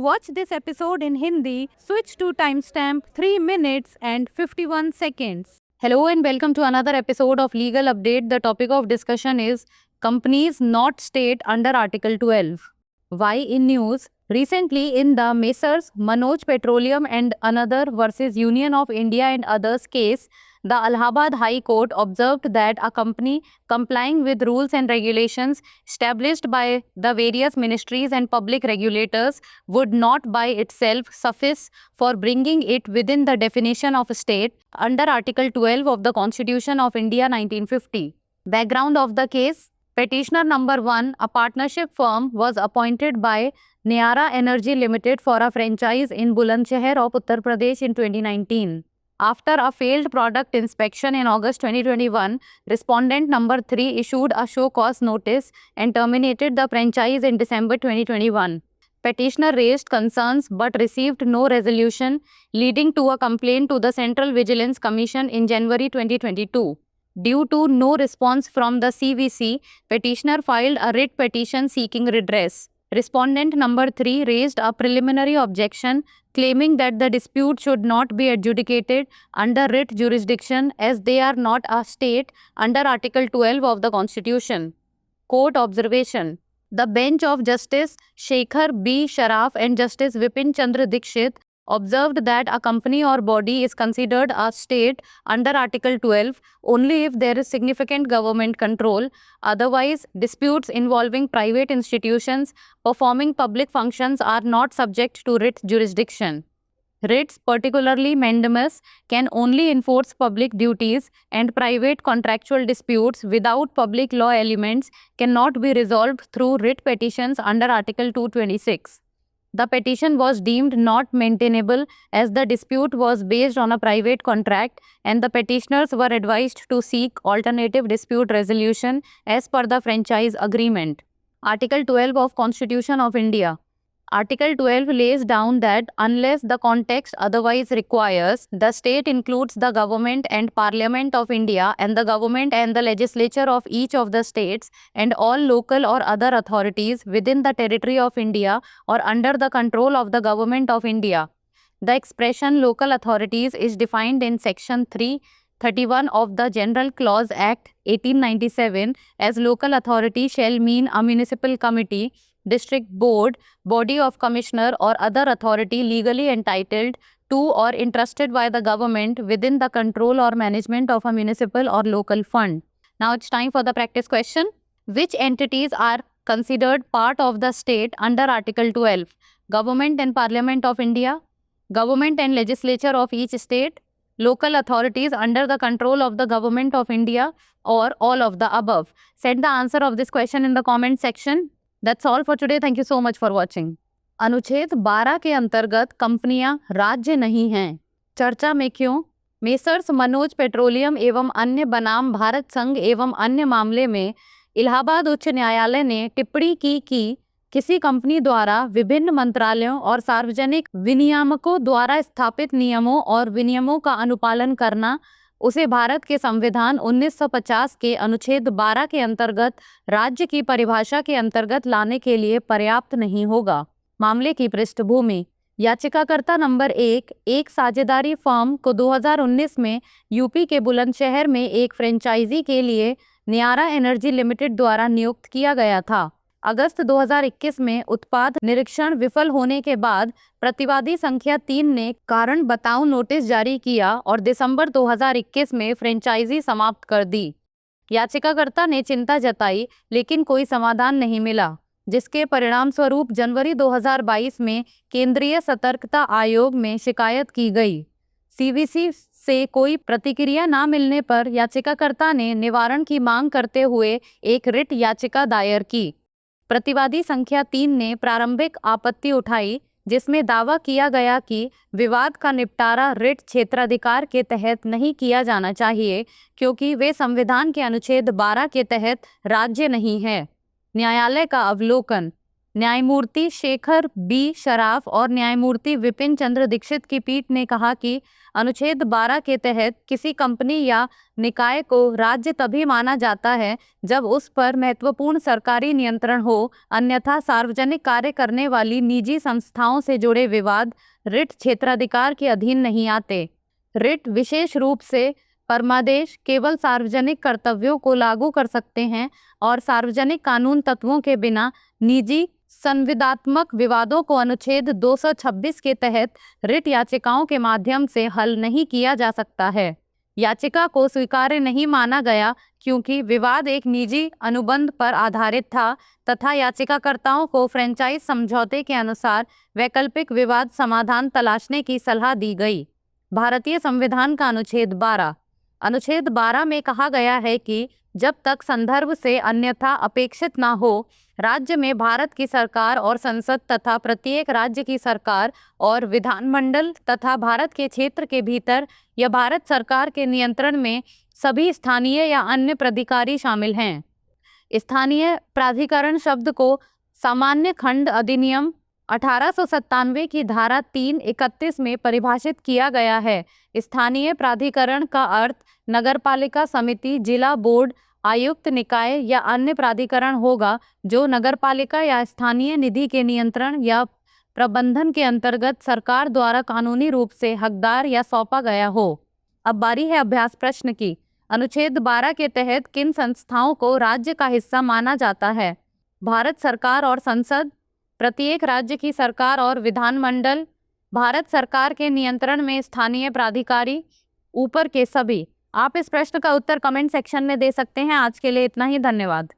watch this episode in Hindi, switch to timestamp 3 minutes and 51 seconds. Hello and welcome to another episode of Legal Update. The topic of discussion is companies not state under Article 12. Why in news? Recently in the Messrs. Manoj Petroleum and Another versus Union of India and Others case, the Allahabad High Court observed that a company complying with rules and regulations established by the various ministries and public regulators would not by itself suffice for bringing it within the definition of a state under Article 12 of the Constitution of India 1950. Background of the case: Petitioner number 1, a partnership firm, was appointed by Niara Energy Limited for a franchise in Bulandshahr of Uttar Pradesh in 2019. After a failed product inspection in August 2021, respondent number 3 issued a show cause notice and terminated the franchise in December 2021. Petitioner raised concerns but received no resolution, leading to a complaint to the Central Vigilance Commission in January 2022. Due to no response from the CVC, petitioner filed a writ petition seeking redress. Respondent number 3 raised a preliminary objection claiming that the dispute should not be adjudicated under writ jurisdiction as they are not a state under Article 12 of the Constitution. Court observation: the bench of Justice Shekhar B. Sharaf and Justice Vipin Chandra Dikshit observed that a company or body is considered a state under Article 12 only if there is significant government control. Otherwise, disputes involving private institutions performing public functions are not subject to writ jurisdiction. Writs, particularly mandamus, can only enforce public duties, and private contractual disputes without public law elements cannot be resolved through writ petitions under Article 226. The petition was deemed not maintainable as the dispute was based on a private contract, and the petitioners were advised to seek alternative dispute resolution as per the franchise agreement. Article 12 of Constitution of India. Article 12 lays down that unless the context otherwise requires, the state includes the government and Parliament of India and the government and the legislature of each of the states and all local or other authorities within the territory of India or under the control of the government of India. The expression local authorities is defined in Section 331 of the General Clause Act 1897 as local authority shall mean a municipal committee, district board, body of commissioner or other authority legally entitled to or entrusted by the government within the control or management of a municipal or local fund. Now it's time for the practice question. Which entities are considered part of the state under Article 12? Government and Parliament of India, government and legislature of each state, local authorities under the control of the government of India, or all of the above. Send the answer of this question in the comment section. That's all for today. Thank you so much for watching. अनुच्छेद 12 के अंतर्गत कंपनियां राज्य नहीं हैं। चर्चा में क्यों? मेसर्स मनोज पेट्रोलियम एवं अन्य बनाम भारत संघ एवं अन्य मामले में इलाहाबाद उच्च न्यायालय ने टिप्पणी की कि किसी कंपनी द्वारा विभिन्न मंत्रालयों और सार्वजनिक विनियामकों द्वारा स्थापित नियमों और विनियमों का अनुपालन करना उसे भारत के संविधान 1950 के अनुच्छेद 12 के अंतर्गत राज्य की परिभाषा के अंतर्गत लाने के लिए पर्याप्त नहीं होगा। मामले की पृष्ठभूमि: याचिकाकर्ता नंबर 1 एक साझेदारी फर्म को 2019 में यूपी के बुलंदशहर में एक फ्रेंचाइजी के लिए नियारा एनर्जी लिमिटेड द्वारा नियुक्त किया गया था। अगस्त 2021 में उत्पाद निरीक्षण विफल होने के बाद प्रतिवादी संख्या 3 ने कारण बताओ नोटिस जारी किया और दिसंबर 2021 में फ्रेंचाइजी समाप्त कर दी। याचिकाकर्ता ने चिंता जताई लेकिन कोई समाधान नहीं मिला, जिसके परिणाम स्वरूप जनवरी 2022 में केंद्रीय सतर्कता आयोग में शिकायत की गई। सीवीसी से कोई प्रतिक्रिया न मिलने पर याचिकाकर्ता ने निवारण की मांग करते हुए एक रिट याचिका दायर की। प्रतिवादी संख्या 3 ने प्रारंभिक आपत्ति उठाई, जिसमें दावा किया गया कि विवाद का निपटारा रिट क्षेत्राधिकार के तहत नहीं किया जाना चाहिए क्योंकि वे संविधान के अनुच्छेद 12 के तहत राज्य नहीं है। न्यायालय का अवलोकन: न्यायमूर्ति शेखर बी शराफ और न्यायमूर्ति विपिन चंद्र दीक्षित की पीठ ने कहा कि अनुच्छेद 12 के तहत किसी कंपनी या निकाय को राज्य तभी माना जाता है जब उस पर महत्वपूर्ण सरकारी नियंत्रण हो, अन्यथा सार्वजनिक कार्य करने वाली निजी संस्थाओं से जुड़े विवाद रिट क्षेत्राधिकार के अधीन नहीं आते। रिट विशेष रूप से परमादेश केवल सार्वजनिक कर्तव्यों को लागू कर सकते हैं और सार्वजनिक कानून तत्वों के बिना निजी संविदात्मक विवादों को अनुच्छेद 226 के तहत रिट याचिकाओं के माध्यम से हल नहीं किया जा सकता है। याचिका को स्वीकार्य नहीं माना गया क्योंकि विवाद एक निजी अनुबंध पर आधारित था तथा याचिकाकर्ताओं को फ्रेंचाइज समझौते के अनुसार वैकल्पिक विवाद समाधान तलाशने की सलाह दी गई। भारतीय संविधान का अनुच्छेद 12 में कहा गया है कि जब तक संदर्भ से अन्यथा अपेक्षित न हो, राज्य में भारत की सरकार और संसद तथा प्रत्येक राज्य की सरकार और विधानमंडल तथा भारत के क्षेत्र के भीतर या भारत सरकार के नियंत्रण में सभी स्थानीय या अन्य प्राधिकारी शामिल हैं। स्थानीय प्राधिकरण शब्द को सामान्य खंड अधिनियम 1897 की धारा 331 में परिभाषित किया गया है। स्थानीय प्राधिकरण का अर्थ नगरपालिका समिति, जिला बोर्ड, आयुक्त निकाय या अन्य प्राधिकरण होगा जो नगरपालिका या स्थानीय निधि के नियंत्रण या प्रबंधन के अंतर्गत सरकार द्वारा कानूनी रूप से हकदार या सौंपा गया हो। अब बारी है अभ्यास प्रश्न की। अनुच्छेद 12 के तहत किन संस्थाओं को राज्य का हिस्सा माना जाता है? भारत सरकार और संसद, प्रत्येक राज्य की सरकार और विधानमंडल, भारत सरकार के नियंत्रण में स्थानीय प्राधिकारी, ऊपर के सभी। आप इस प्रश्न का उत्तर कमेंट सेक्शन में दे सकते हैं। आज के लिए इतना ही, धन्यवाद।